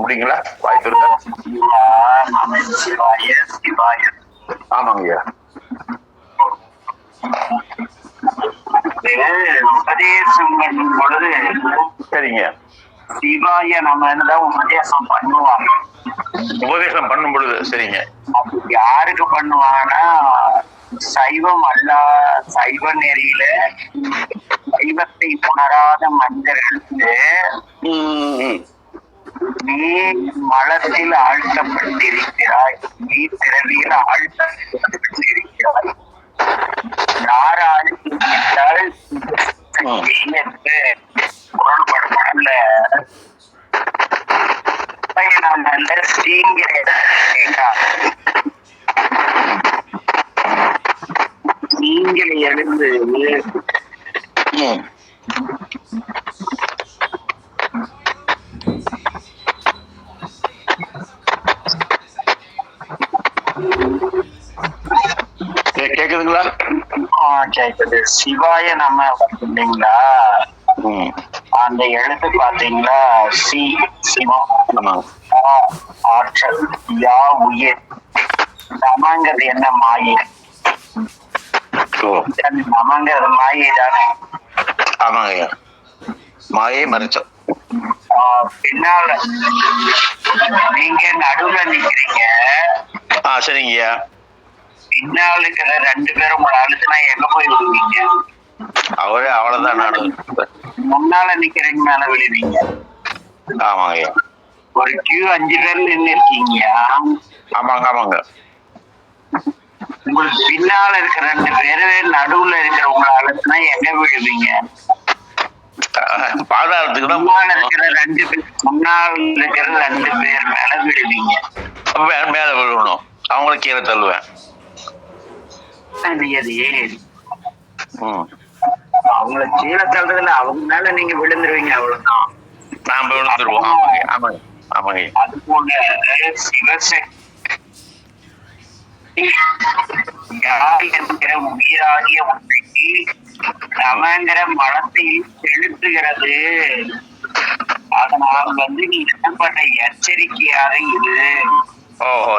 முடியுங்களா? வாய்ப்பு இருக்கா? சிவாய சிவாய. ஆமாங்க ஐயா. உபதேசம் பண்ணும் பொழுது சரிங்க. சிவாய நம்ம உபதேசம் பண்ணுவாங்க. உபதேசம் பண்ணும் பொழுது சரிங்க. யாருக்கு பண்ணுவாங்கன்னா சைவம் அல்ல, சைவ நெறியில சைவத்தை உணராத மனிதர்களுக்கு நீ மலத்தில் ஆழ்த்தப்பட்டிருக்கிறாய், நீ பிறவியில் ஆழ்த்தப்பட்டிருக்கிறாய். யார் ஆழ்த்திருக்கிறால் பொருள்படுமல்ல நல்ல ஸ்ரீங்கிற நீங்களை எழுந்து கேக்குதுங்களா? கேக்குது. சிவாய நம்ம இல்லைங்களா, அந்த எழுத்து பாத்தீங்களா? சி சிவம், ஆற்றல், யா உயிர், நமங்கிறது என்ன? மாயை. நமங்கிறது மாயை தானே? ஆமாங்க, மாயை மறைச்சோம். பின்னால நீங்க நடுவுல நிக்கிறீங்க. சரிங்கய்யா. பின்னால இருக்கிற 2 பேரும் உங்களை அழுத்தினா எங்க போய் விடுவீங்க? அவ்வளவுதான். நானு முன்னால நிக்கிறீங்க, மேல விழுவீங்க. ஆமாங்க. ஒரு கியூ 5 பேர் நின்று இருக்கீங்க. ஆமாங்க ஆமாங்க. உங்களுக்கு பின்னால இருக்கிற 2 பேரு நடுவுல இருக்கிற உங்களை அழுத்தினா எங்க விழுவீங்க? பாதாளத்துக்கு தான். முன்னால இருக்கிற 2 பேர், முன்னால் இருக்கிற 2 பேர் மேல விழுவீங்க. மேல விழுவணும், அவங்களை கீழே தள்ளுவேன். அவங்களை கீழே தள்ளுறதுல அவங்க மேல நீங்க விழுந்துருவீங்க, அவ்வளவுதான். நாம விழுந்துருவோம். ஆமாங்க ஆமாங்க. அது போல சிவசக்தி என்கிற உயிராகிய உண்மைக்கு நமங்கிற மனத்தை செலுத்துகிறது. அதனால் நீ என்னப்பட்ட எச்சரிக்கையாக இரு.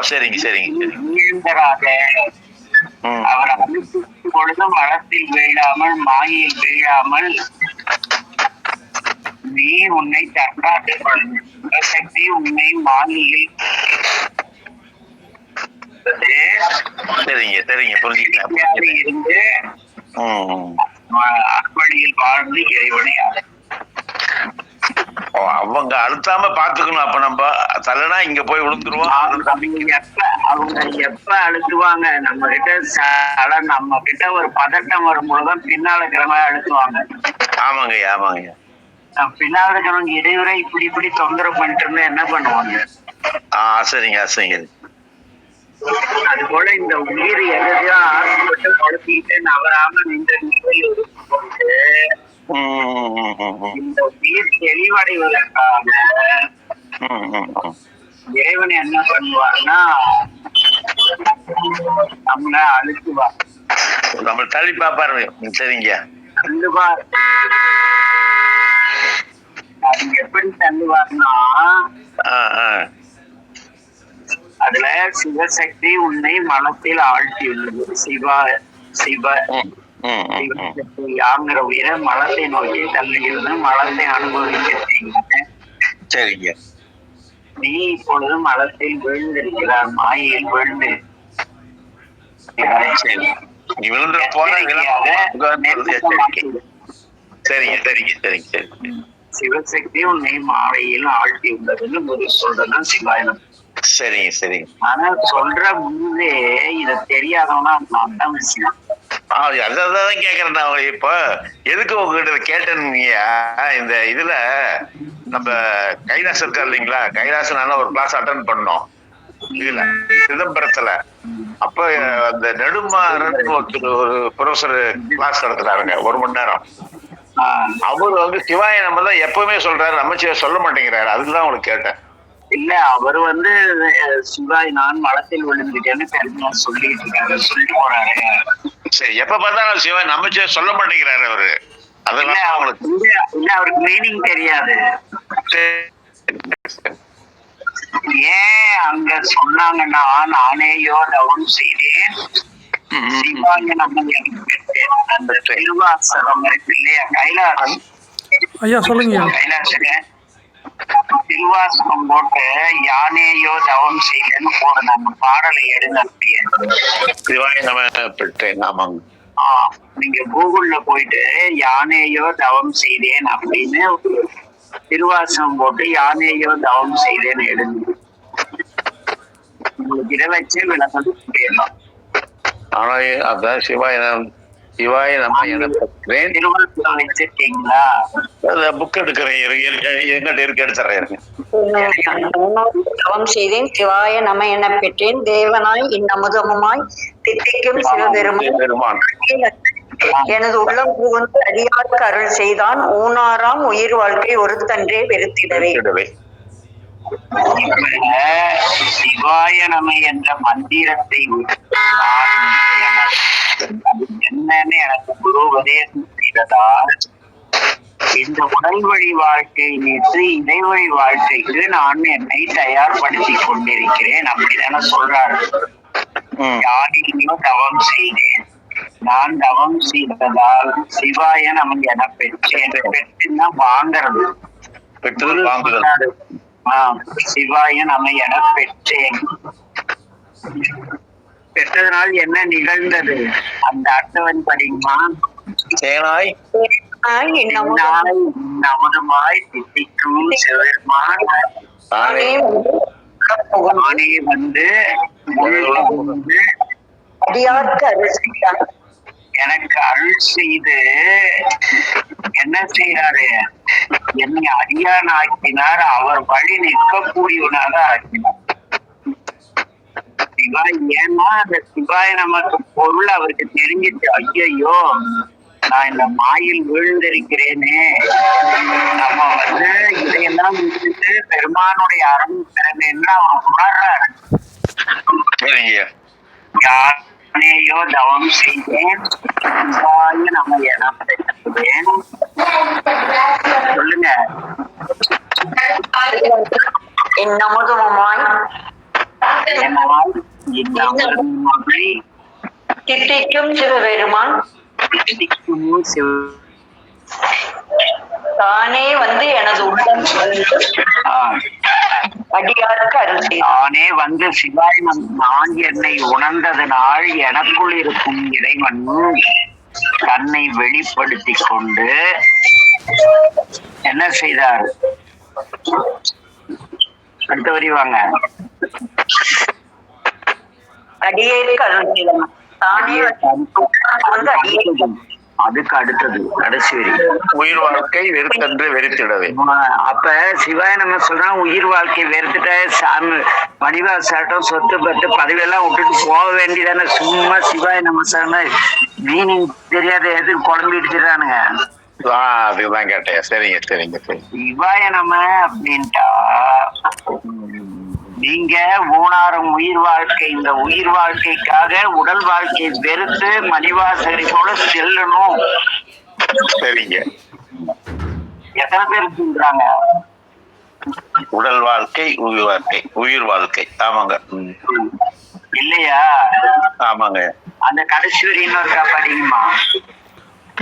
சரிங்க சரிங்க. வீழ்ந்தராக. அவர் அனுப்பும் பொழுது மனத்தில் வீழாமல், மாயில் வீழாமல் நீ உன்னை தற்காத்துக் கொள். சக்தி உன்னை மாயில் சரிங்க சரிங்க புரிஞ்சுக்கலாம். இருந்து அற்பணியில் வாழ்ந்து இறைவனை அவங்க அழுத்தாம பாத்துக்கணும். அப்ப நம்ம தள்ளனா இங்க போய் விழுந்துருவோம். அவங்க எப்ப அழுத்துவாங்க? நம்ம கிட்ட ஒரு பதட்டம் வரும்போதுதான் பின்னால இருக்கிறவங்க அழுத்துவாங்க. ஆமாங்க ஆமாங்க. பின்னால இருக்கிறவங்க இடையூறை இப்படி தொந்தரவு பண்ணிட்டு இருந்தா என்ன பண்ணுவாங்க? சரிங்க சரிங்க. அது போல இந்த உயிர் எதையோ ஆசைப்பட்டு குழப்பிட்டு நவராம நின்ற நிலையில் இருக்கும்போது இந்த உயிர் தெளிவடைவதற்காக இறைவன் என்ன பண்ணுவார்னா நம்மள அழுத்துவார், நம்ம தள்ளி பாப்பாரு. சரிங்க. தள்ளுவார். அது எப்படி தள்ளுவார்னா, அதுல சிவசக்தி உன்னை மனத்தில் ஆழ்த்தியுள்ளது. யாங்கிற உயிரை மலத்தை நோக்கி தள்ளுகிறது, மலத்தை அனுபவிக்க. சரிங்க. நீ இப்பொழுது மலத்தில் விழுந்திருக்கிறார், மாயையில் விழுந்து. நீ விழுந்து போன சரிங்க சரிங்க சரிங்க சரி. சிவசக்தி உன்னை மாயையில் ஆழ்த்தி உள்ளதுன்னு சொல்றதுதான் சிவாயனம். சரிங்க சரிங்க. ஆனா சொல்ற முன்னே இத தெரியாதவனா தான் விஷயம். அதான் கேக்குறேன். நான் இப்ப எதுக்கு உங்ககிட்ட கேட்டேன்னு, இந்த இதுல நம்ம கைலாசம் இருக்கா இல்லைங்களா, கைலாசனால ஒரு கிளாஸ் அட்டன் பண்ணோம் இதுல சிதம்பரத்துல. அப்ப அந்த நெடுமாறன் ஒரு ப்ரொஃபசர் கிளாஸ் நடத்துறாருங்க 1 மணி நேரம். அவர் சிவாய நம்ம தான் எப்பவுமே சொல்றாரு, நமச்சிவாய சொல்ல மாட்டேங்கிறாரு. அதுக்குதான் உங்களுக்கு கேட்டேன். இல்ல, அவர் சிவாய் நான் மலத்தில் விழுந்துட்டேன்னு தெரிஞ்சு சொல்லிட்டு இருக்காரு, சொல்லிட்டு போறாரு. சரி, எப்ப பார்த்தாலும் சிவாய் நமச்சிவாய சொல்ல மாட்டேங்கிறாரு அவரு. அதெல்லாம் அவருக்கு மீனிங் தெரியாது. அங்க சொன்னாங்கன்னா நானேயோ தவம் செய்தேன் சிவாய நம்ம எனக்கு பெற்றேன். அந்த திருவாசகம் இருக்கு இல்லையா, கைலாசம் ஐயா சொல்லுங்க. கைலாசங்க திருவாசகம் போட்டு யானேயோ தவம் செய்தேன்னு போடுங்க. அந்த பாடலை எடுங்க அப்படியே. சிவாய நம பெற்றேன். ஆமாங்க. நீங்க கூகுள்ல போயிட்டு யானேயோ தவம் செய்தேன் அப்படின்னு திருவாசகம் போட்டு யானேயோ தவம் செய்தேன்னு எடுங்க. உங்களுக்கு இதை வச்சு விளக்கம் தெரியலாம். ஆனா அதான் சிவாய நம்ம என பெற்றேன். திருவாசகம் வச்சிருக்கீங்களா? புக் எடுக்கிறேன், எங்கிட்ட இருக்கு, எடுத்துறேன். தவம் செய்தேன் சிவாய நம என பெற்றேன் தேவனாய் இன்னமுதமுமாய் தித்திக்கும் சிவபெருமான் எனது உள்ளம் புகுந்து அடியார்க்கு அருள் செய்தான் ஊனாராம் உயிர் வாழ்க்கை ஒருத்தன்றே வெறுத்திடவே. சிவாய நம என்ற மந்திரத்தை என்னன்னு எனக்கு குரு உபதேசம் செய்ததால் இந்த உடல் வழி வாழ்க்கை நேற்று இடைவழி வாழ்க்கைக்கு நான் என்னை தயார்படுத்திக் கொண்டிருக்கிறேன் அப்படிதானே சொல்றாரு. யாரையும் தவம் செய்தேன், நான் தவம் செய்ததால் சிவாய நம என பெற்றேன். பெற்றுன்னா வாங்கறது, சிவாய நம என பெற்றேன். பெற்றதனால் என்ன நிகழ்ந்தது அந்த அர்த்தவன் படிக்குமா? சேனாய் நமதுமாய் தித்திக்கும் சிவபெருமான் தானே வந்து அடியார்க்கு அருள் செய்தான். எனக்கு அருள் செய்து என்ன செய்யறாரு? என்னை அடியான் ஆக்கினார். அவர் வழி நிற்கக்கூடியவனாக ஆக்கினார். சிவாய் ஏன்னா அந்த சிவாய் நமக்கு பொருள் அவருக்கு தெரிஞ்சிச்சு. ஐயோ நான் இந்த மாயில் வீழ்ந்திருக்கிறேனே, நம்ம வந்து இதையெல்லாம் விட்டுட்டு பெருமானுடைய அருள் பெறவேன்னு அவர் உணர்றாரு. யானேயோ தவம் செய்தேன் சிவாய நம்ம என பெற்றேன். சொல்லுங்க. இன்னமுதமுமாய் தித்திக்கும் சிவபெருமான் தானே வந்து எனது உள்ளம் அடியாருக்கு அருள் செய்தான். தானே வந்து சிவாய் நான் என்னை உணர்ந்ததனால் எனக்குள் இருக்கும் இறைவன் தன்னை வெளிப்படுத்தி கொண்டு என்ன செய்தார்? அடுத்த வரி வாங்க. அடியேற்கு அருள் செய்தான். தானே வந்து அடியேற்கு. அதுக்கு அடுத்தது கடைசி வரி உயிர் வாழ்க்கை வெறுத்தன்று வெறுத்திடவே. அப்ப சிவாய நம்ம சொல்றா உயிர் வாழ்க்கை வெறுத்துட்ட சாமி மணிவாசாட்டம் சொத்து பத்து பதவியெல்லாம் விட்டுட்டு போக வேண்டியதானே. சும்மா சிவாய நம்ம சொன்ன மீனிங் தெரியாத எதிர் குழம்பிடுச்சுறானுங்க. அதுதான் கேட்டேன். சரிங்க சரிங்க சரி. சிவாய நம்ம அப்படின்ட்டா நீங்க ஊனாரும் உயிர் வாழ்க்கை, இந்த உயிர் வாழ்க்கைக்காக உடல் வாழ்க்கையை வெறுத்து மணிவாசகரை போல செல்லணும். சரிங்க. எத்தனை பேர் சொல்றாங்க? உடல் வாழ்க்கை உயிர் வாழ்க்கை. ஆமாங்க. இல்லையா? ஆமாங்க. அந்த கடைசி வரி இன்னொருக்கா படிக்குமா?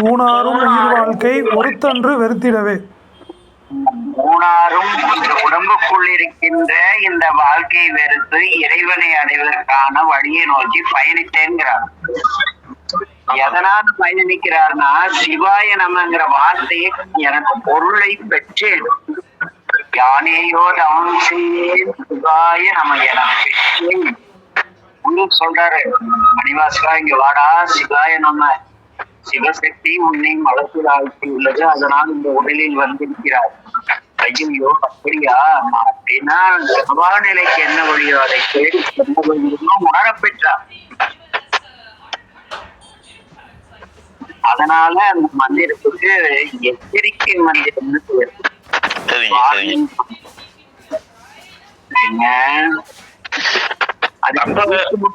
ஊனாரும் உயிர் வாழ்க்கை ஒருத்தன்று வெறுத்திடவே. ஊனாரும் இந்த உடம்புக்குள் இருக்கின்ற இந்த வாழ்க்கையை வெறுத்து இறைவனை அடைவதற்கான வழியை நோக்கி பயணித்தேங்கிறார். எதனால் பயணிக்கிறார்னா சிவாய நமங்கிற வார்த்தையை எனக்கு பொருளை பெற்றேன். யானேயோ தவம் செய்தேன் சிவாய நம என பெற்றேன். சொல்றாரு மணிவாசகா, இங்க வாடா, சிவாய நம்ம சிவசக்தி உன்னை மலத்தில் ஆழ்த்தி உள்ளது, அதனால் இந்த உடலில் வந்திருக்கிறார். ஐயோ அப்படியா? அப்படின்னா சபாநிலைக்கு என்ன வழியோ அதை தேடி உணரப்பெற்றார். அதனால அந்த மந்திரத்துக்கு எச்சரிக்கை மந்திரம்னு பேர்.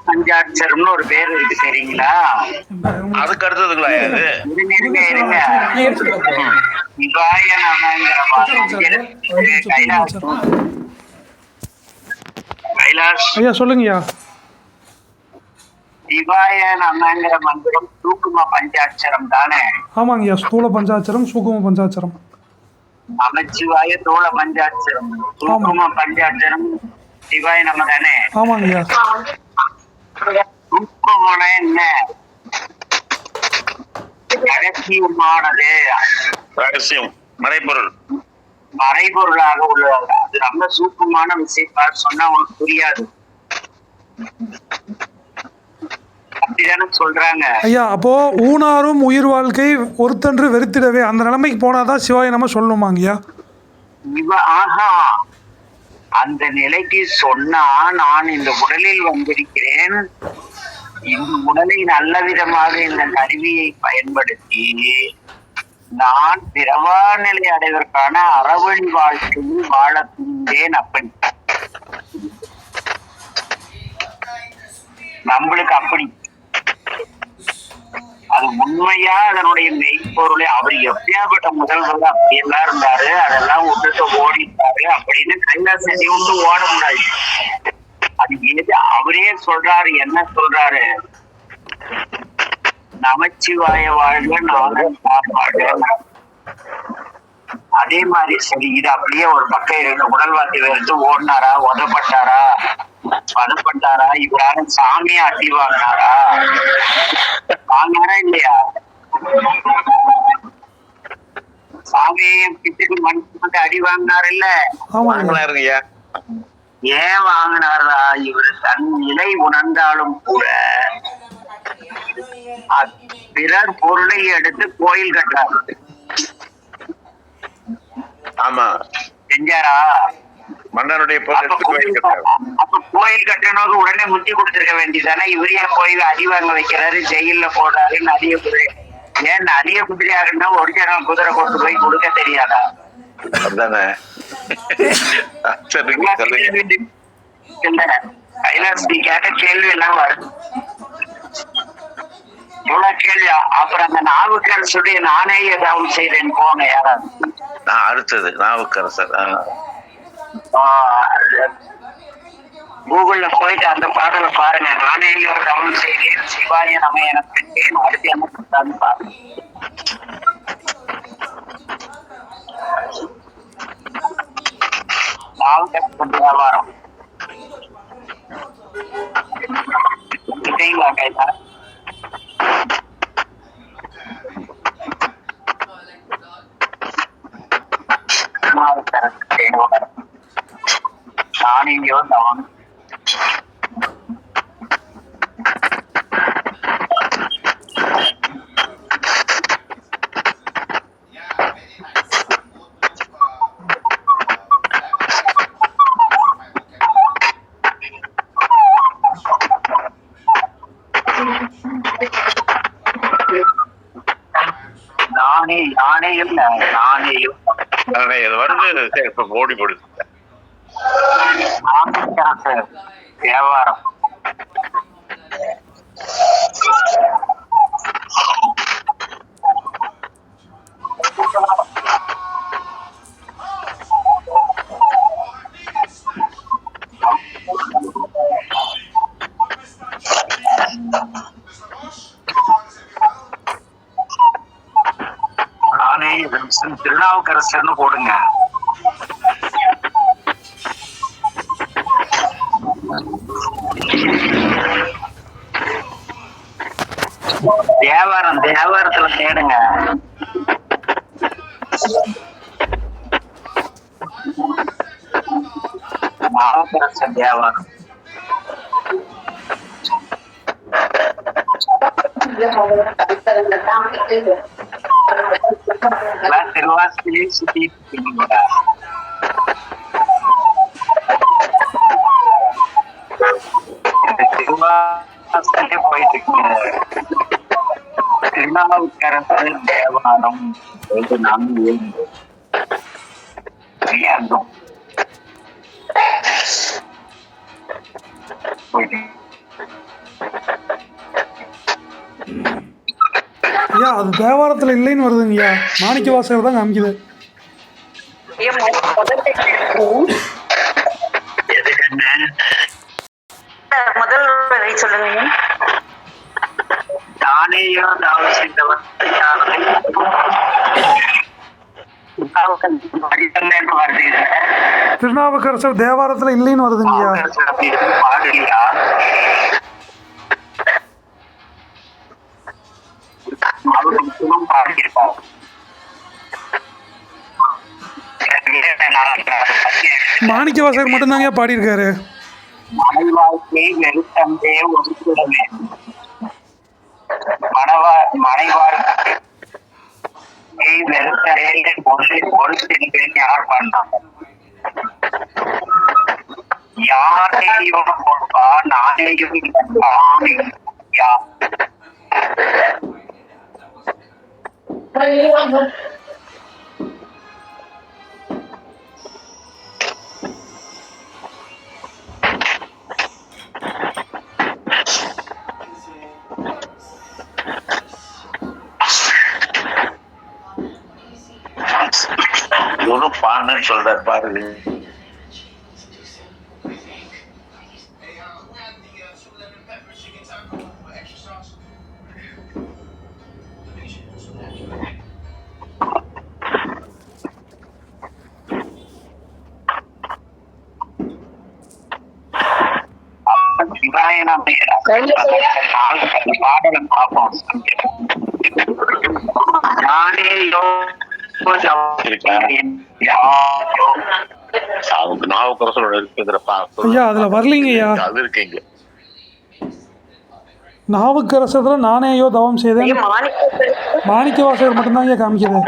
பஞ்சாட்சரம்னு ஒரு பேர் இருக்கு, சரிங்களா? அதுக்கு அடுத்ததுங்களா? இருங்க சிவாய நமங்கிற கைலாசம் பிரகாஷ், ஐயா சொல்லுங்கய்யா. சிவாய நமங்கிற மந்திரம் சூக்கும பஞ்சாட்சரம் தானே? ஆமாங்கய்யா, ஸ்தூல பஞ்சாட்சரம், சூக்கும பஞ்சாட்சரம். நமச்சிவாய தோள பஞ்சாட்சரம், சூக்கும பஞ்சாட்சரம் சிவாய நம தானே? ஆமாங்கய்யா. சூக்குமன என்ன? ரகசியமானது, ரகசியம், மறைபொருள், மறைபொருளாக உள்ளது. அது ரொம்ப சூக்குமான விஷயத்தா சொன்னா உனக்கு புரியாது. அப்படிதானே சொல்றாங்க. ஐயா அப்போ ஊனாரும் உயிர் வாழ்க்கை ஒருத்தன்று வெறுத்திடவே அந்த நிலைமைக்கு போனாதான் சிவாய நம்ம சொல்லணுமாங்கய்யா? ஆஹா, அந்த நிலைக்கு சொன்னா நான் இந்த உடலில் வந்திருக்கிறேன், இந்த உடலை நல்ல விதமாக இந்த கருவியை பயன்படுத்தி நான் பிறவா நிலை அடைவதற்கான அறவழி வாழ்க்கையில் வாழ துணிந்தேன். அப்படி நம்மளுக்கு அப்படி அது உண்மையா அதனுடைய மெய்ப்பொருளை அவர் எப்படியாப்பட்ட முதல்வர் அப்படியெல்லாம் இருந்தாரு, அதெல்லாம் விட்டுட்டு ஓடிட்டாரு அப்படின்னு கைலாசத்தை விட்டு ஓட முடியாது. அது எது அவரே சொல்றாரு, என்ன சொல்றாரு? நமச்சிவாய வாழ்க நானும் வாழ்க. அதே மாதிரி சரி, இது அப்படியே ஒரு பக்கம் இருக்கு. உடல்வாசி வெறுத்து ஓடினாரா, உதப்பட்டாரா, பதப்பட்டாரா, இவரான சாமியா அடி வாங்கினாரா? வாங்கினாரா இல்லையா? சாமியை பிச்சுக்கு மனுஷனுக்கு அடி வாங்கினாரு இல்ல? வாங்கினாருங்கய்யா. ஏன் வாங்கினாரா? இவர் தன் நிலை உணர்ந்தாலும் கூட பிறர் பொருளை எடுத்து கோயில் கட்டுறாரு. ஆமா, செஞ்சாரா? மன்னனுடைய அப்ப கோயில் கட்டணம் உடனே முத்தி கொடுத்திருக்க வேண்டியதானே? இவரையே கோயில் அடி வாங்க வைக்கிறாரு, ஜெயில போடுறாரு. நதிய குதிரை ஏன் நதிய குதிரையாருன்னா ஒரிஜினல் குதிரை கொண்டு போய் கொடுக்க தெரியாதா? கைலாசி கேட்ட கேள்வி எல்லாம் வருது, இவ்வளவு கேள்வியா? அப்புறம் அந்த நாவுக்கரசுடைய நானே ஏதாவது செய்தேன் போங்க யாராவது. அடுத்தது நாவுக்கரசர். கூகுள்ல போயிட்டு அந்த பாடலை பாருங்க. நானே ஒரு டவுன் செய்தேன், சிவாய நம்ம எனக்கு அடுத்து என்ன பண்றான்னு பாருங்க. நாவுக்கரசர் வியாபாரம் கைதா நானேயோ தவன் நானேயும் வருது இப்ப ஓடி போடுது வியாபாரம். நானே திருநாவுக்கரசர்னு போடுங்க. தேவாரத்துல தேடுங்க. நாவுக்கரசர் தேவாரம். திருவாசலே சுத்திட்டு இருக்கீங்களா? திருவாசலே போயிட்டு இருக்கீங்க. திருநாவுக்கரசர் தேவாரம் ஐயா அது தேவாரத்தில் இல்லைன்னு வருதுங்கய்யா, மாணிக்க வாசகர் தான் காமிக்குது. சொல்லுங்க. நானேயோ தவம் செய்தவன் வருது. திருநாவுக்கரசர் தேவாரத்துல இல்லைன்னு வருதுங்கய்யா. பாடலியா அவரும் பாடியிருப்பார். மாணிக்கவாசகர் மட்டும்தாங்க பாடியிருக்காரு. மனை வாழ்க்கை வெறுத்தந்தே ஒதுக்கிடமே மனை வாழ்க்கை வெறுத்தே பொறுத்திருப்பேன் யார் பண்ணாங்க? யாரையும் கொடுப்பா நானேயும் யார் ஒன்னும் பான்னு சொல்றாரு பாருங்க. பாடலை பார்ப்போம். நானேயோ நாவுக்கரசரோட இருக்குதுப்பா. ஐயா அதுல வரலீங்கய்யா. அது இருக்குங்க. நாவுக்கரசத்துல நானேயோ தவம் செய்தேன் மாணிக்கவாசகர் மட்டும்தாங்க காமிக்குது.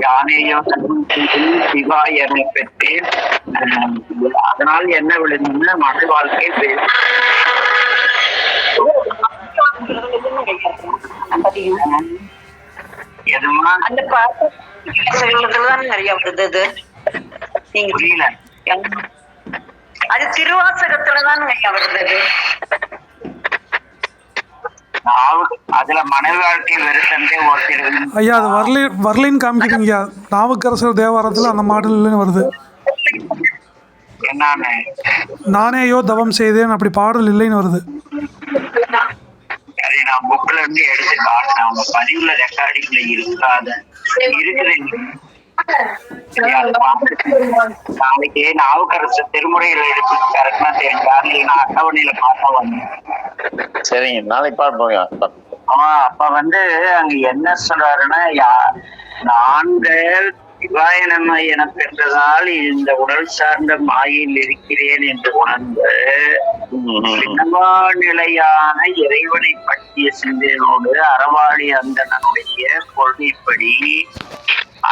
யானையோ சிவாயனை பெற்றேன். அதனால் என்ன விழுந்துன்னா மனை வாழ்க்கை எதுமா அந்த பாட்டுதான் நிறைய வருது. நீங்க புரியல. அது திருவாசகத்துலதான் நிறைய வருது. அதுல மனை வாழ்க்கை வெறுத்தந்தே ஓட்டிடுது. ஐயா அது வரலின்னு காமிக்குதுங்கய்யா. நாவுக்கரசர் தேவாரத்துல அந்த மாடல் இல்லைன்னு வருது. என்னன்னு நானேயோ தவம் செய்தேன் அப்படி பாடல் இல்லைன்னு வருது. அதை நான் புக்ல இருந்து எடுத்து காட்டினேன். அவங்க பதிவுல ரெக்கார்டிங்ல இருக்காத இருக்குது. நாளைக்கு நாவுக்கரசு திருமுறையில இருக்கு கரெக்டா தெரிஞ்சாரு. இல்லைன்னா அட்டவணையில பார்த்தா வந்தேன். சரிங்க, நாளைக்கு பார்ப்போங்க. அப்ப வந்து அங்க என்ன சொல்றாருன்னா, நான்கள் சிவாயனமை என பெற்றதால் இந்த உடல் சார்ந்த மாயில் இருக்கிறேன் என்று உணர்ந்து நிலையான இறைவனை பற்றிய சிந்தனையோடு அறவாளி அந்தனுடைய கொள்கைப்படி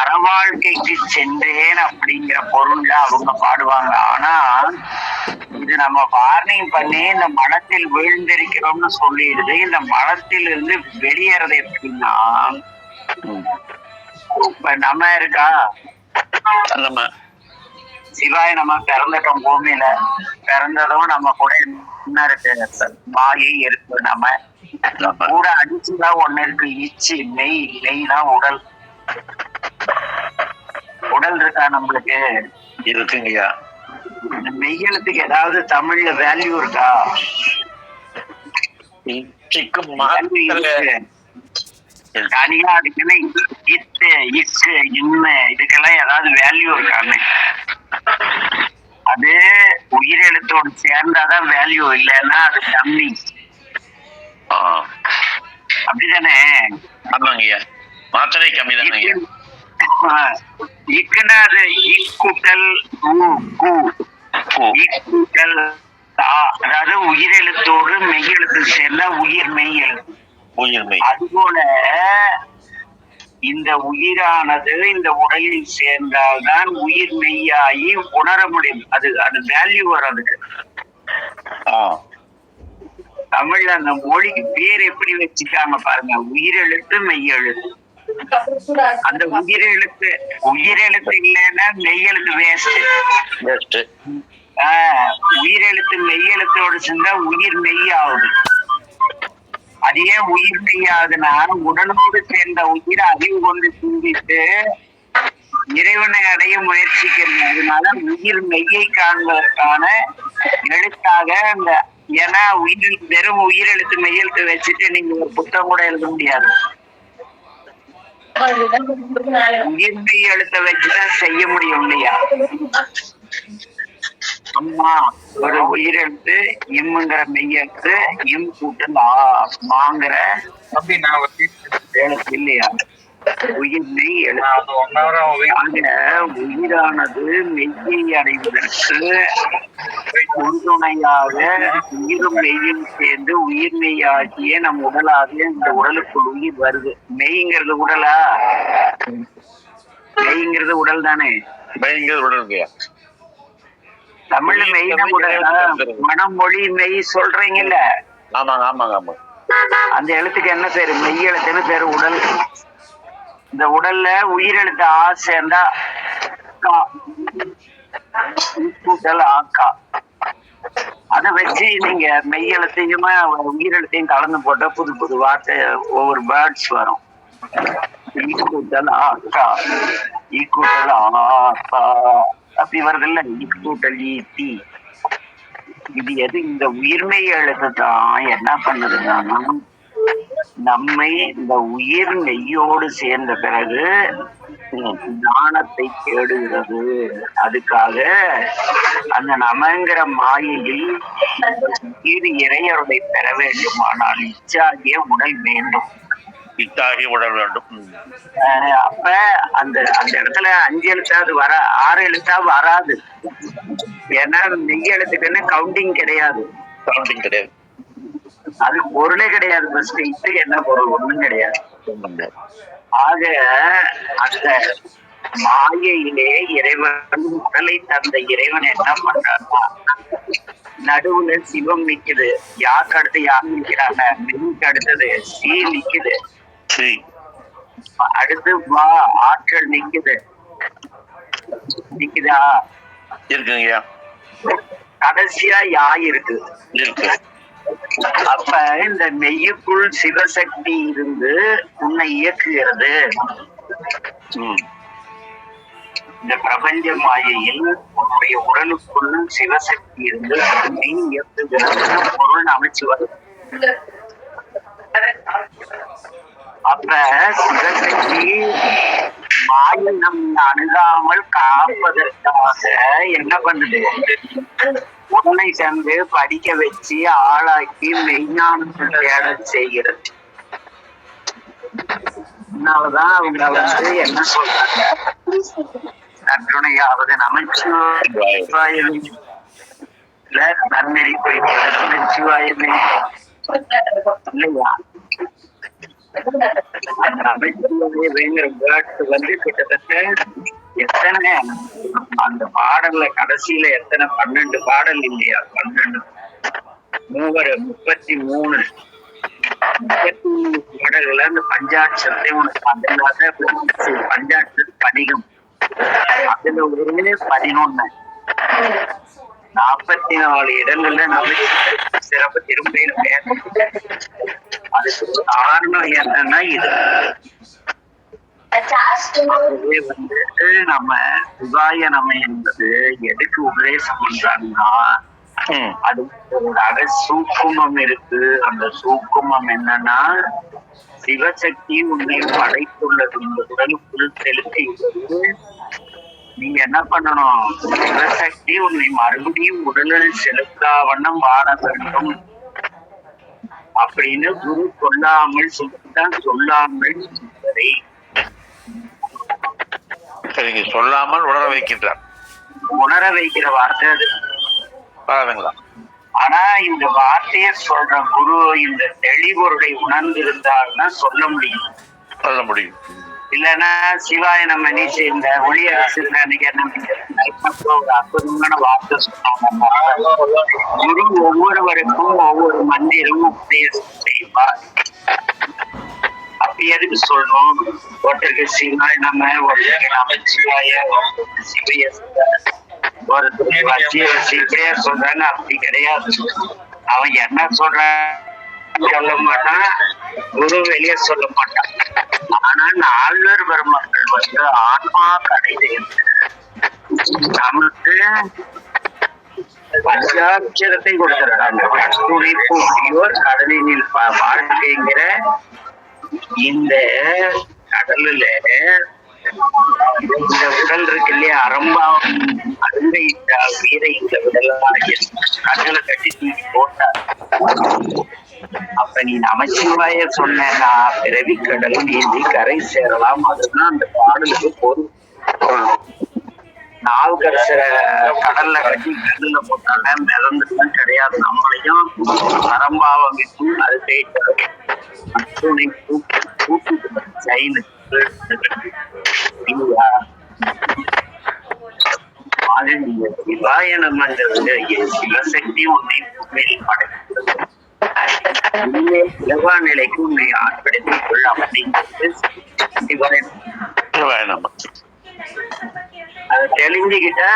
அறவாழ்க்கைக்கு சென்றேன் அப்படிங்கிற பொருள்ல அவங்க பாடுவாங்க. ஆனா இது நம்ம வார்னிங் பண்ணி இந்த மனத்தில் வீழ்ந்திருக்கிறோம்னு சொல்லிடுது. இந்த மனத்தில் இருந்து வெளியேறது எப்படின்னா, இப்ப நம்ம இருக்கா நம்ம சிவாய நம்ம பிறந்துட்டோம். பூமியில பிறந்ததும் நம்ம கூட என்ன இருக்கு? மாயை இருக்கு. நம்ம கூட அடிச்சுதான் ஒண்ணு இருக்கு, இச்சு மெய். மெய் தான் உடல். உடல் இருக்கா நம்மளுக்கு? இருக்குங்கய்யா. மெய்யெழுத்துக்கு ஏதாவது தமிழ்ல வேல்யூ இருக்கா? தனியா அதுக்குன்னு இத்து இக்கு இன்னு இதுக்கெல்லாம் ஏதாவது வேல்யூ இருக்கான்னு? அது உயிரெழுத்தோடு சேர்ந்தாதான் வேல்யூ, இல்லைன்னா அது கம்மி. அப்படிதானே? ஆமாங்கய்யா, மாத்திரை கம்மி தானே. இக்குன்னா அது இக்குட்டல் இக்குட்டல் அதாவது உயிரெழுத்தோடு மெய்யெழுத்து சேர்ந்தா உயிர் மெய் எழுத்து. உயிர் மெய். அதுபோல இந்த உயிரானது இந்த உடலில் சேர்ந்தால்தான் உயிர் மெய்யாகி உணர முடியும். அது வேல்யூ வர்றது. தமிழ்ல அந்த மொழிக்கு பேர் எப்படி வச்சுக்காங்க பாருங்க, உயிரெழுத்து மெய்யெழுத்து. அந்த உயிரெழுத்து இல்லைன்னா மெய்யெழுத்து வேஸ்ட். உயிரெழுத்து மெய்யெழுத்தோடு சேர்ந்தா உயிர் மெய் ஆகுது. அது ஏன் உயிர் மெய் ஆகுதுன்னா, உடலோடு சேர்ந்த உயிர் அறிவு கொண்டு சிந்தித்து இறைவனை அடைய முயற்சிக்கிறது. அதனால உயிர் மெய்யை காண்பதற்கான எழுத்தாக அந்த, ஏன்னா வெறும் உயிரெழுத்து மெய்யெழுத்து வச்சுட்டு நீங்க ஒரு புத்தகம் கூட எழுத முடியாது. உயிர் மெய் எழுத்த வச்சுதான் செய்ய முடியும் இல்லையா? அம்மா ஒரு உயிரெழுத்து, இம்முங்கிற மெய்யெழுத்து, இம் கூட்டல் மாங்கிற எழுத்து இல்லையா? உயிர் மெய் எழுத்து. உயிரானது மெய்யை அடைவதற்கு உறுதுணையாக உயிரும் மெய்யும் சேர்ந்து உயிர் மெய் ஆகிய நம் உடலாக இந்த உடலுக்குள் உயிர் வருது. மெய்ங்கிறது உடலா? மெய்ங்கிறது உடல் தானே? மெய்ங்கிறது உடல் இல்லையா? தமிழ் மெய்னா உடல். மனம் மொழி மெய் சொல்றீங்கல்ல? ஆமாங்க ஆமாங்க ஆமாங்க. அந்த எழுத்துக்கு என்ன பேரு? மெய் எழுத்துன்னு பேரு உடல். இந்த உடல்ல உயிரெழுத்து ஆ சேர்ந்தா ஆக்கா. அதை வச்சு நீங்க மெய்யெழுத்தையும் உயிரெழுத்தையும் கலந்து போட்டா புது புது வார்த்தை, ஒவ்வொரு பேர்ட்ஸ் வரும். ஈக்கூட்டல் ஆக்கா, ஈக்கூட்டல் ஆக்கா அப்படி வருது இல்ல? ஈக்கூட்டல் ஈட்டி. இது எது? இந்த உயிர்மெய் எழுத்து தான் என்ன பண்ணுதுன்னா, நம்மை இந்த உயிர் மெய்யோடு சேர்ந்த பிறகு ஞானத்தை தேடுகிறது. அதுக்காக அந்த நமங்கிற மாயையில் இறையருளை பெற வேண்டுமானால் இச்சாகிய உடல் வேண்டும். இச்சாகிய உடல் வேண்டும். அப்ப அந்த அந்த இடத்துல 5 எழுத்தாவது 6 எழுத்தா வராது. ஏன்னா மெய் எழுத்துக்குன்னு கவுண்டிங் கிடையாது. கவுண்டிங் கிடையாது. அது பொருளே கிடையாது. ஃபர்ஸ்ட் இதுக்கு என்ன பொருள்? ஒண்ணும் கிடையாது. ஆக அந்த மாயையிலே இறைவன் உடலை தந்த இறைவன் என்ன பண்றாருன்னா, நடுவுல சிவம் நிக்குது. யாருக்கு அடுத்து யார் நிக்கிறாங்க? மெய்க்கு அடுத்தது சி நிக்குது. அடுத்து வா ஆற்றல் நிக்குது. நிக்குதா? இருக்குங்கய்யா. கடைசியா யா இருக்கு. அப்ப இந்த மெய்யுக்குள் சிவசக்தி இருந்து உன்னை இயக்குகிறது. இந்த பிரபஞ்ச மாயையில் உன்னுடைய உடலுக்குள் சிவசக்தி இருந்து உன்னை இயக்குகிறது பொருள் அமைச்சு வரும். அப்ப சிவசக்தி மாயை நம் அணுகாமல் காப்பதற்காக என்ன பண்ணுது? உன்னை தந்து படிக்க வச்சு ஆளாக்கி மெய்ஞானத்தை தேட செய்கிறது. அதனாலதான் அவங்க என்ன சொல்றாங்க? கற்றுணையாவது நமச்சிவாயமே நன்னெறி குறிக்கிறது நமச்சிவாயமே இல்லையா? கிட்டத்தட்ட எத்தனை அந்த பாடல்ல கடைசியில எத்தனை 12 பாடல் இல்லையா? 12 33 பாடல்கள் அந்த பஞ்சாட்சத்தை பஞ்சாட்ச பதிகம். அதுல ஒரு 11 44 இடங்கள்ல நமக்கு சிறப்பு திரும்ப. அதுக்கு காரணம் என்னன்னா இது வந்துட்டு நம்ம சிவாய நம என்பது எதுக்கு உபதேசம் பண்றாங்கன்னா, அது ஒரு சூக்குமம் இருக்கு. அந்த சூக்குமம் என்னன்னா, சிவசக்தி உன்னை படைத்துள்ளது. இந்த உடலுக்குள் செலுத்தி நீங்க என்ன பண்ணணும்? சிவசக்தி உன்னை மறுபடியும் உடலில் செலுத்தா வண்ணம் வாழ வேண்டும் அப்படின்னு குரு சொல்லாமல் சொல்லித்தான். சொல்லாமல் சொல்வதை சொல்லாமல் உணர வைக்கின்றார். உணர வைக்கிற வார்த்தை அது. ஆனா இந்த வார்த்தையை சொல்ற குரு இந்த தெளிவொருளை உணர்ந்திருந்தால்னா சொல்ல முடியும். இல்லைன்னா சிவாய நம்ம நீச்சு இந்த ஒளி அரசு ஒரு அற்புதமான வார்த்தை சொன்னாங்க. குரு ஒவ்வொருவருக்கும் ஒவ்வொரு மந்திரம் உபதேசம் செய்வார். அப்படி எதுக்கு சொல்றோம்? ஒருத்தருக்கு சிவாய நம்ம, ஒருத்தருக்கு நமச்சிவாய, சிவய ஒரு இப்படியே சொல்றாங்க, அப்படி கிடையாது. அவன் என்ன சொல்றான் சொல்ல மாட்டான், குரு வெளியே சொல்ல மாட்டான். ஆனா நால்வர் பெருமக்கள் வந்து ஆன்மா கடையில் நமக்கு பஞ்சாட்சரத்தை கொடுத்திருக்காங்க. கஸ்தூரி பூட்டியோர் கடலினில் வாழ்க்கைங்கிற இந்த கடல்ல இந்த உடல் இருக்கு இல்லையா, அரம்பாவம் அருந்தை வீரை இந்த உடலாகிய கடலை கட்டி தூக்கி போட்டார். அப்ப நீ நமச்சிவாய சொன்னா பிறவி கடல் நீந்தி கரை சேரலாம். அதுதான் அந்த பாடலுக்கு பொருள். நாவுக்கரசர கடல்ல கட்டி கடல்ல போட்டாங்க, மிதந்துதான் கிடையாது. நம்மளையும் அரம்பாவமிக்கும் அது அத்துணை கூட்டு சைனு சிவாய நமங்கிறது சிவசக்தி உன்னை உண்மையில் படைக்கிறது. இலவா நிலைக்கு உன்னை ஆட்படுத்திக் கொள்ள அப்படிங்கிறது சிவாய நம. அதை தெரிஞ்சுக்கிட்டா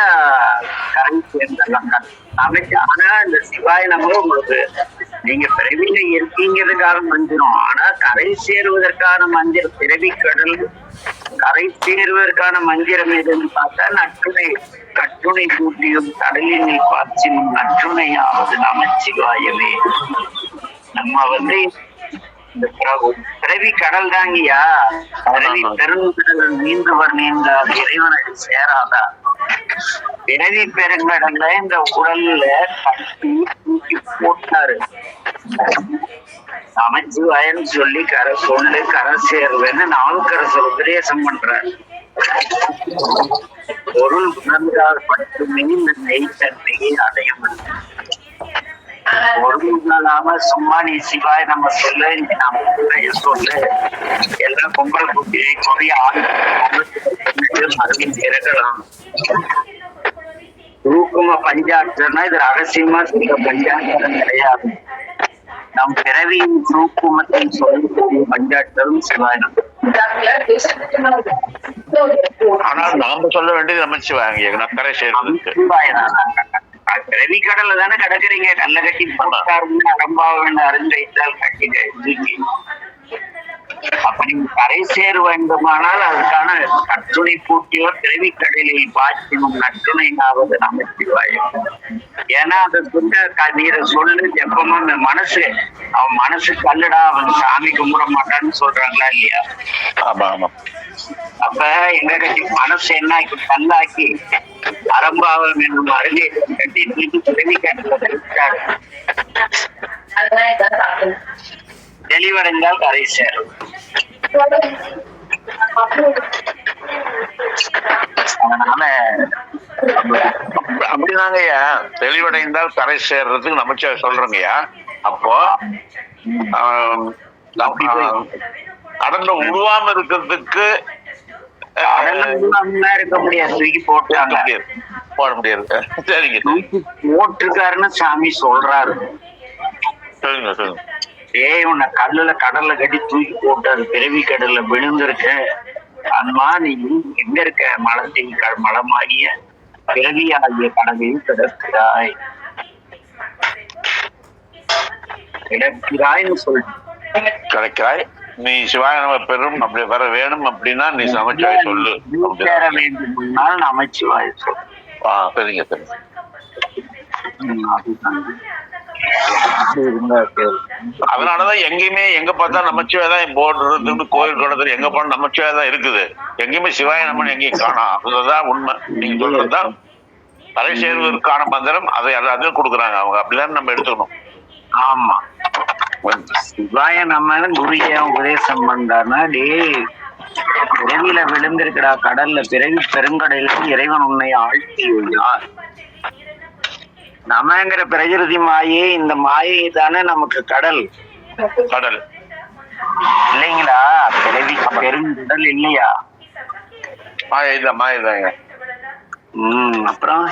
கரண்ட் சேர்ந்தலாம் அமைச்சு. ஆனா இந்த சிவாய நம்ம உங்களுக்கு நீங்க பிறவில இருக்கீங்கிறதுக்காக மந்திரம். ஆனா கரை சேருவதற்கான மந்திரம் பிறவி கடல் கரை சேருவதற்கான மந்திரம் எதுன்னு பார்த்தா கட்டுணை கூட்டியும் கடலினில் பாய்ச்சினும் நற்றுணையாவது நமச்சிவாயவே. நம்ம வந்து இந்த பிறவி கடல் தாங்கய்யா. பிறவி பெருங்கடல் நீந்தவர் நீந்தால் இறைவனை சேராதா. பிறவி பெருங்கடல்ல இந்த உடல்ல கட்டி தூக்கி போட்டாரு. நமச்சிவாயன்னு சொல்லி கரை சேர்வேன்னு நாவுக்கரசர் உபதேசம் பண்றாரு. பொருள் உணர்ந்தால் மட்டுமே இந்த நெய்த்தன்மையை அடைய முடியும். பொருளாம சும்மா நீ சிவாய நம்ம சொல்லு, நம்ம சொல்லு, எல்லாம் பொங்கல் குட்டி கொரிய மறுபடியும் இறக்கலாம். தூக்கும பஞ்சாட்சரம்னா இது ரகசியமா சொல்ற பஞ்சாட்சரம் கிடையாது. நம் பிறவியின் தூக்குமத்தை சொல்லக்கூடிய பஞ்சாட்சரம் சிவாயம். ஆனால் நாம சொல்ல வேண்டியது நமச்சிவாய கரை சேர்வதற்கு. பிறவி கடல்ல தானே கிடக்குறீங்க. கல்ல கட்டி போட்டாருன்னு அரம்பாவன் அறிந்தால் கட்டி. அப்ப நீங்க கரை சேர வேண்டுமானால் அதுக்கான கட்டுணை பூட்டியோர் பிறவி கடலில் பாய்ச்சினும் நற்றுணையாவது நமச்சிவாயம். ஏன்னா அதை நீரை சொல்லு எப்பமா மனசு அவன் மனசு கல்லுடா, அவன் சாமி கும்பிட மாட்டான்னு சொல்றாங்களா இல்லையா? ஆமா ஆமா. அப்ப எங்க கட்டி மனசு என்ன கல்லாக்கி அரம்பாவம் என்னும் அருகே கட்டி தூக்கி பிறவி கட்டல தெளிவடைந்தால் கரை சேரும். அதனால அப்படிதாங்கய்யா, தெளிவடைந்தால் கரை சேர்றதுக்கு நமச்சிவாய சொல்றோங்கய்யா. அப்போ கடல்ல உருவாம இருக்கிறதுக்கு இருக்க முடியாது, தூக்கி போட்டாங்க போட முடியாது. சரிங்க, தூக்கி போட்டிருக்காருன்னு சாமி சொல்றாரு. சொல்லுங்க சொல்லுங்க. உன்னை கடல்ல கட்டி தூக்கி போட்டாரு, பிறவி கடல்ல விழுந்திருக்க. அம்மா நீ எங்க இருக்க? மலத்தின் மலமாகிய பிறவியாகிய கடலில் கிடக்கிறாய்ன்னு சொல்லிட்டு கிடைக்கிறாய். நீ சிவாய நம பெரும் அப்படி வர வேணும் அப்படின்னா நீ நமச்சிவாய சொல்லு. சேர வேண்டும்னால் நமச்சிவாய சொல்லு. சரிங்க சரிங்க. அதனாலதான் எங்கேயுமே எங்க பார்த்தா நமச்சிவாய தான் போடுறது. கோயில் குளத்துல எங்க போன நமச்சிவாய தான் இருக்குது. எங்கேயுமே சிவாய நமன் எங்கேயும் காணோம். அதுதான் உண்மை. நீங்க சொல்றதுதான் கரை சேர்வதற்கான மந்திரம். அதை எல்லாத்தையும் கொடுக்குறாங்க அவங்க. அப்படிதான் நம்ம எடுத்துக்கணும். ஆமா, சிவாய நம்ம குரு ஏன் உபதேசம் பண்றாருன்னா, பிறவியில விழுந்திருக்கிறா கடல்ல பிறவி பெருங்கடலில் இறைவன் உன்னை ஆழ்த்தி உள்ளார். நமங்கிற பிரகிருதி மாயை, இந்த மாயை தானே நமக்கு கடல் இல்லைங்களா? பிறவி பெருங்கடல் இல்லையா? மாயதாங்க. அப்புறம்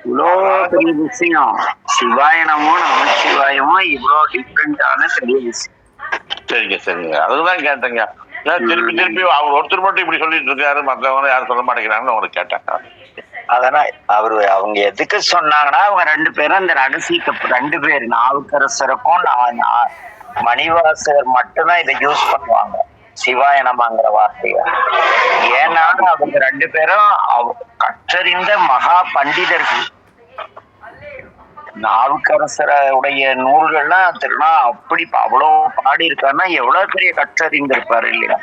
இவ்வளோ பெரிய விஷயம். சிவாயனமும் நமச்சிவாயமும் இவ்வளோ டிஃப்ரெண்டான பெரிய விஷயம். சரிங்க சரிங்க. அதுதான் கேட்டேங்க. திருப்பி திருப்பி அவர் ஒருத்தர் மட்டும் இப்படி சொல்லிட்டு இருக்காரு, மற்றவங்க யாரும் சொல்ல மாட்டேங்கிறாங்கன்னு உங்களுக்கு கேட்டாங்க. அதனால் அவங்க எதுக்கு சொன்னாங்கன்னா, அவங்க 2 பேரும் அந்த ரகசியத்தை 2 பேர் நாவுக்கரசருக்கும் மணிவாசகர் மட்டும்தான் இதை யூஸ் பண்ணுவாங்க, சிவாய நமங்கிற வார்த்தைய. ஏன்னா அவங்க 2 பேரும் கற்றறிந்த மகா பண்டிதர்கள். நாவுக்கரசருடைய நூல்கள்லாம் அப்படி அவ்வளவு பாடி இருக்காருன்னா எவ்வளவு பெரிய கற்றறிந்திருப்பாரு இல்லையா?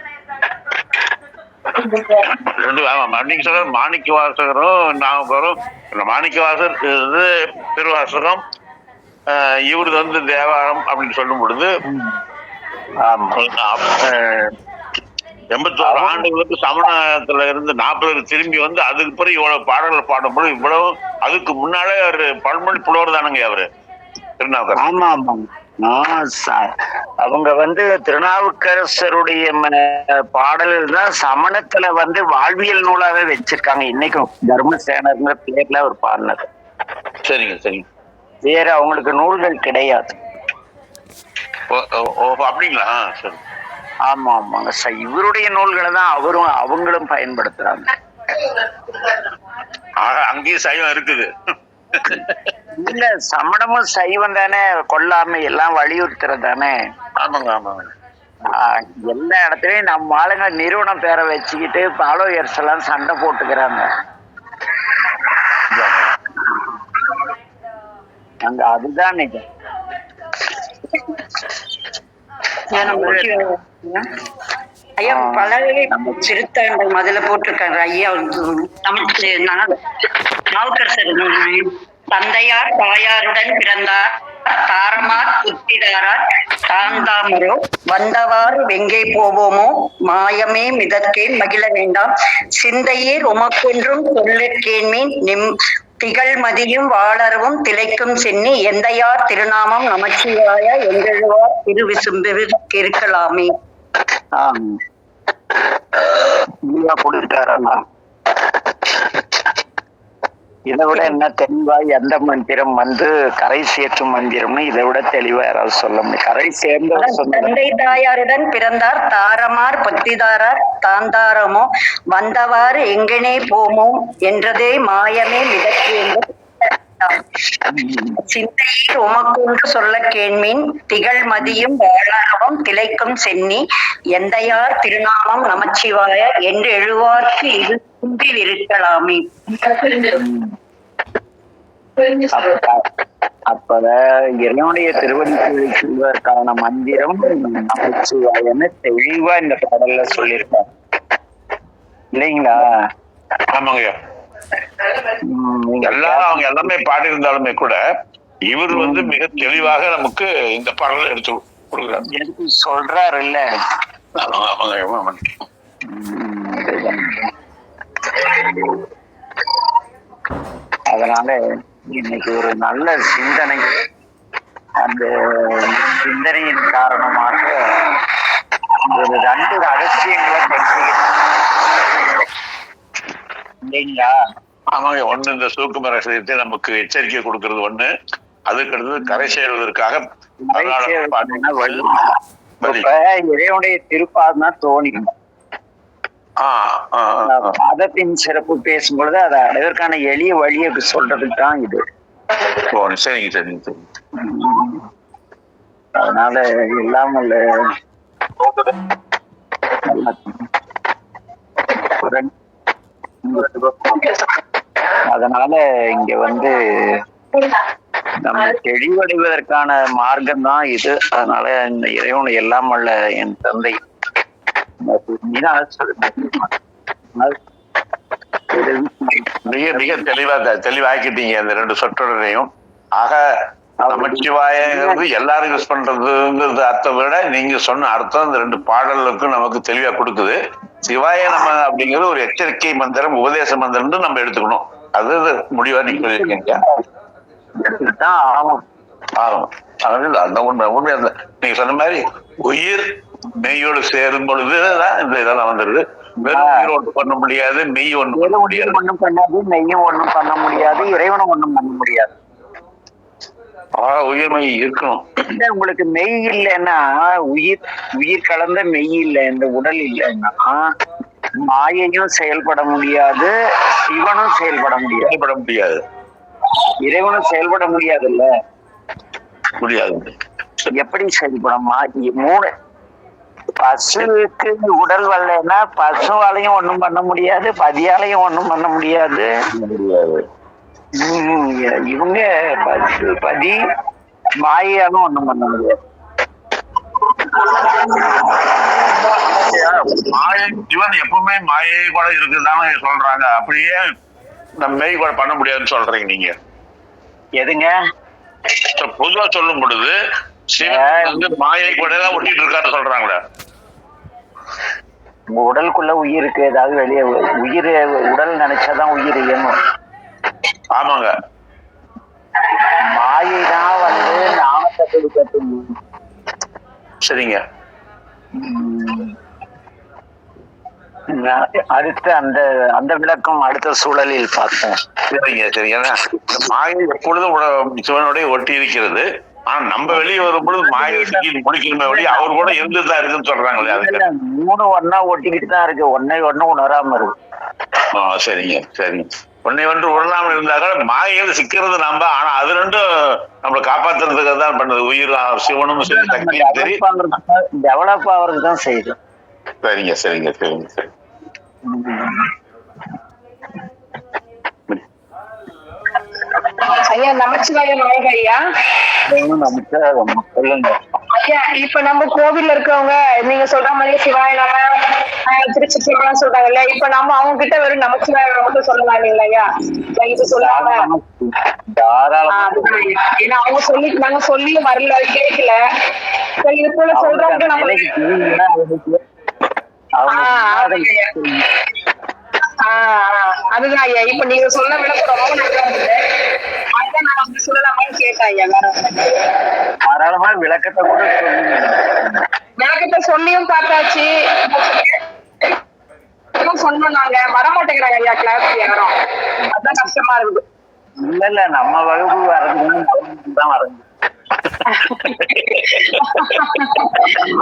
நீங்க சொல்ற மாணிக்க வாசகரும் நாவுக்கரும், மாணிக்க வாசகர் திருவாசகம், இவரு வந்து தேவாரம் அப்படின்னு சொல்லும் பொழுது 81 ஆண்டுகளுக்கு சமணத்துல இருந்து 40 திரும்பி வந்து அதுக்கு பிறகு இவ்வளவு பாடல்கள் பாடும்போது இவ்வளவு அதுக்கு முன்னாலே ஒரு பல்மொழி புலவர் தானுங்க அவரு திருநாவுக்கர். ஆமா ஆமா, அவங்க வந்து திருநாவுக்கரசருடைய பாடல்கள் தான் சமணத்துல வந்து வாழ்வியல் நூலாவே வச்சிருக்காங்க இன்னைக்கும். தர்மசேனர்ங்கிற பேர்ல அவர் பாடினது. சரிங்க சரிங்க. வேற அவங்களுக்கு நூல்கள் கிடையாது. அப்படிங்களா? சரி. ஆமா ஆமாங்க, இவருடைய நூல்களை தான் அவங்களும் பயன்படுத்துறாங்க. அங்கேயும் சைவம் இருக்குது. இல்ல, சமணமும் சைவம் தானே, கொல்லாமை எல்லாம் வலியுறுத்துறது தானே. ஆமாங்க ஆமாங்க. எல்லா இடத்துலயும் நம்ம ஆளுங்க நிறுவனம் பேரை வச்சுக்கிட்டு ஃபாலோயர்ஸ் எல்லாம் சண்டை போட்டுக்கிறாங்க. அங்க அதுதான் நிஜம். ஐயா பல திருத்தங்கள் முதல்ல போட்டிருக்காரு ஐயா. நமக்கு நாவுக்கரசர் தந்தையார் தாயாருடன் பிறந்தார், தாரமார் புத்திடாரார் தாந்தாமரோ, வந்தவாறு வெங்கை போவோமோ, மாயமே மிதற்கே மகிழ வேண்டாம், சிந்தையீர் உமக்கொன்றும் சொல்லிற்கேன்மீன் திகழ்மதியும் வாளரவும் திளைக்கும் சென்னி, எந்தையார் திருநாமம் நமச்சிவாய எங்கெழுவார் திருவிசும்பிற்கு இருக்கலாமே. இதை விட என்ன தெளிவா எந்த மந்திரம் வந்து கரை சேர்க்கும் மந்திரம்னு இதை விட தெளிவா யாராவது சொல்ல முடியும்? கரை சேர்ந்த தந்தை தாயாருடன் பிறந்தார், தாரமார் பொத்திதாரார் தாந்தாரமோ, வந்தவாறு எங்கனே போமோ என்றதே மாயமே மிதக்கு சிந்தையில் உமக்கொன்று சொல்ல கேண்மீன் திகழ்மதியும் வாழாகவும் திளைக்கும் சென்னி, எந்தையார் திருநாமம் நமச்சிவாய என்று எழுவார்க்கு இது குன்றில் இருக்கலாமே. அப்ப இறைவனுடைய திருவடி சொல்வதற்கான மந்திரம் நமச்சிவாயன்னு தெளிவா இந்த பாடல்ல சொல்லியிருக்காங்க இல்லைங்களா? ஆமாங்க. எல்லாரும் அவங்க எல்லாமே பாடி இருந்தாலுமே கூட இவர் வந்து மிக தெளிவாக நமக்கு இந்த பாடலை எடுத்து கொடுக்குறாரு, எடுத்து சொல்றாரு இல்ல. அதனால இன்னைக்கு ஒரு நல்ல சிந்தனை, அந்த சிந்தனையின் காரணமாக ஒரு 2 ரகசியங்களை இல்லைங்களா? ஆமாங்க. ஒண்ணு இந்த சூக்கும ரகசியத்தை நமக்கு எச்சரிக்கை கொடுக்கறது ஒண்ணு, அதுக்கு அடுத்தது கரை சேர்வதற்காக இறைவனுடைய திருப்பாதுனா தோணிக்கணும். மதத்தின் சிறப்பு பேசும்பொழுது அதை அடைவதற்கான எளிய வழியை சொல்றதுக்கு தான் இது. சரிங்க சரிங்க சரி. அதனால இல்லாமல் அதனால இங்க வந்து நம்ம தெளிவடைவதற்கான மார்க்கம் தான் இது. அதனால இந்த இறைவனை எல்லாம் வல்ல என் தந்தை மிக மிக தெளிவாக்கிட்டீங்க அந்த 2 சொற்றொடரையும். ஆக நமச்சிவாயங்கிறது எல்லாரும் யூஸ் பண்றதுங்கிறது அர்த்தம் விட நீங்க சொன்ன அர்த்தம் இந்த 2 பாடலுக்கும் நமக்கு தெளிவா கொடுக்குது. சிவாய நம்ம அப்படிங்கிறது ஒரு எச்சரிக்கை மந்திரம், உபதேச மந்திரம் நம்ம எடுத்துக்கணும். அது முடிவா நீங்க சொல்லியிருக்கீங்க. அந்த உண்மை நீங்க சொன்ன மாதிரி உயிர் மெய்யோடு சேரும் பொழுதுதான் இந்த இதெல்லாம் வந்துருது. வெறும் உயிர் ஒன்றும் பண்ண முடியாது, மெய் ஒண்ணும் பண்ண முடியாது, ஒண்ணும் பண்ணாது, மெய்யும் ஒண்ணும் பண்ண முடியாது, இறைவனும் ஒண்ணும் பண்ண முடியாது. உயிர் மெய் இருக்கணும். உங்களுக்கு மெய் இல்லைன்னா, உயிர் கலந்த மெய் இல்லை, இந்த உடல் இல்லைன்னா மாயையும் செயல்பட முடியாது, சிவனும் செயல்பட முடியாது, செயல்பட முடியாது. இறைவனும் செயல்பட முடியாதுல்ல. முடியாது. எப்படி செயல்படும்? மூணு. பசுவுக்கு உடல் வரலைன்னா பசுவாலையும் ஒண்ணும் பண்ண முடியாது, பதியாலையும் ஒண்ணும் பண்ண முடியாது. இவங்க பசு பதி மாயாலும் ஒண்ணும் பண்ண முடியாது. மாயை சிவன் எப்பவுமே மாயை கூட இருக்குதானே சொல்றாங்க. அப்படியே நம்ம மெய் கூட பண்ண முடியாதுன்னு சொல்றீங்க நீங்க. எதுங்க? பொதுவா சொல்லும் பொழுது சிவன் வந்து மாயை கூட தான் ஒட்டிட்டு இருக்காரு சொல்றாங்களே. உடலுக்குள்ள உயிருக்கு ஏதாவது வெளியே உயிர் உடல் நினைச்சாதான் உயிர் இயங்கும். ஆமாங்க. மாயை தான் வந்து நாமத்தை கொடுக்க. சரிங்க. அடுத்து அந்த அந்த விளக்கம் அடுத்த சூழலில் பார்த்தோம். சரிங்க சரிங்க. மாயை எப்பொழுதும் சிவனுடைய ஒட்டி இருக்கிறது. ஆனா நம்ம வெளியே வரும்பொழுது மாயை முடிக்கணுமே வழி அவர் கூட இருந்துதான் இருக்குன்னு சொல்றாங்களே. அதுக்கு மூணு ஒன்னா ஒட்டிக்கிட்டு தான் இருக்கு, ஒன்னே ஒண்ணு உணராம இருக்கு. சரிங்க சரிங்க. ஒன்னை ஒன்று உணராமல் இருந்தாக்க மாயைகள் சிக்கிறது நம்ம. ஆனா அது ரெண்டும் நம்மளை காப்பாத்துறதுக்கு தான் பண்ணுது. உயிர் சிவனும் சரி சக்தியும் சரி டெவலப் ஆகிறதுக்கு தான் செய்யுது. சரிங்க சரிங்க சரிங்க சரி. ஐயா நமச்சிவாயம் வாழ்க ஐயா. சொல்லுங்க ஐயா, இப்ப நம்ம கோவில்ல இருக்கவங்க நீங்க சொல்ற மாதிரி சிவாய நம திருச்சிற்றம்பலம் சொல்றாங்கல்ல, இப்ப நம்ம அவங்க கிட்ட வெறும் நமச்சிவாயம் மட்டும் சொல்லலாம் இல்லைங்களா ஐயா? இது சொல்லாம ஏன்னா அவங்க சொல்லி நாங்க சொல்லியும் வரல, கேட்கல. இது போல சொல்றவங்க நம்ம அதுதான் ஐயா. இப்ப நீங்க சொன்ன விளக்கம் ரொம்ப நல்லா இருந்தது. அதான் நான் அப்படி சொல்லலாமான்னு கேட்டேன் ஐயா. வேற தாராளமா விளக்கத்தை கூட சொல்லுங்க. விளக்கத்தை சொல்லியும் பார்த்தாச்சு, சொன்னோம் நாங்க வரமாட்டேங்கிறாங்க ஐயா கிளாஸ் யாரும். அதான் கஷ்டமா இருக்குது. இல்ல நம்ம வகுப்பு வரதுதான் வரது.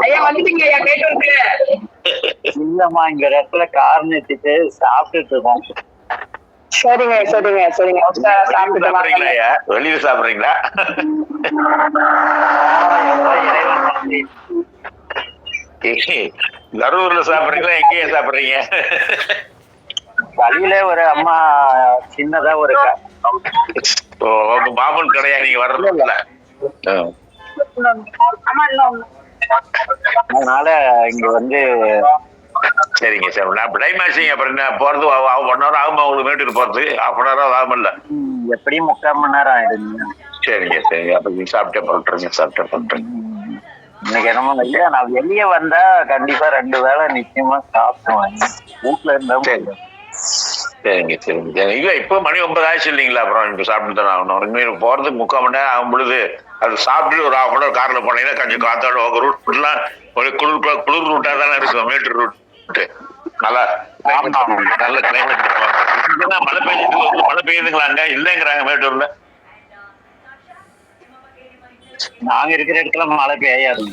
ஐயா வந்துட்டீங்க ஐயா கேட்டு. இல்லம்மா இங்க இடத்துல கார் நிறுத்திட்டு சாப்பிட்டுட்டு இருக்கோம். சரிங்க சரிங்க சரிங்க. சாப்பிடுறீங்களா? வெளியில சாப்பிடுறீங்களா? கரூர்ல சாப்பிடுறீங்களா? எங்கேயே சாப்பிடுறீங்க? வழியில ஒரு அம்மா சின்னதா ஒரு உங்க மாமன் கடையா நீங்க வர்றதுல? அதனால இங்க வந்து சரிங்க சார். நான் டைம் ஆச்சுங்க. அப்புறம் என்ன போறது 1 hour ஆகுமா உங்களுக்கு வீட்டுக்கு போறது? 1/2 hour ஆகும்ல? எப்படியும் 3/4 மணி நேரம் ஆயிடுங்க. சரிங்க சரிங்க. அப்ப நீங்க சாப்பிட்டே போட்டுருங்க. இன்னைக்கு என்னமோ இல்லையா, நான் வெளியே வந்தா கண்டிப்பா 2 வேளை நிச்சயமா சாப்பிடுவேன். வீட்டுல இருந்தா சரிங்க சரிங்க. இப்போ மணி 9 ஆயிடுச்சு இல்லைங்களா? அப்புறம் இப்ப சாப்பிட்டு தானே ஆகணும். இனிமேல் போறதுக்கு 3/4 மணி நேரம் ஆகும் பொழுது அது சாப்பிட்டு ஒரு 1/2 மணி நேரம் கார்ல போனீங்கன்னா கொஞ்சம் காத்தோட உங்க ரூட்லாம் ஒரு குளிர் ரூட்டா தானே இருக்கும். மேட்டூர் ரூட் நல்லா நல்ல கிளைமேட். மழை பெய்யுது, மழை பெய்யுதுங்களாங்க? இல்லைங்கிறாங்க மேட்டூர்ல. நாங்க இருக்கிற இடத்துல மழை பெய்யாது.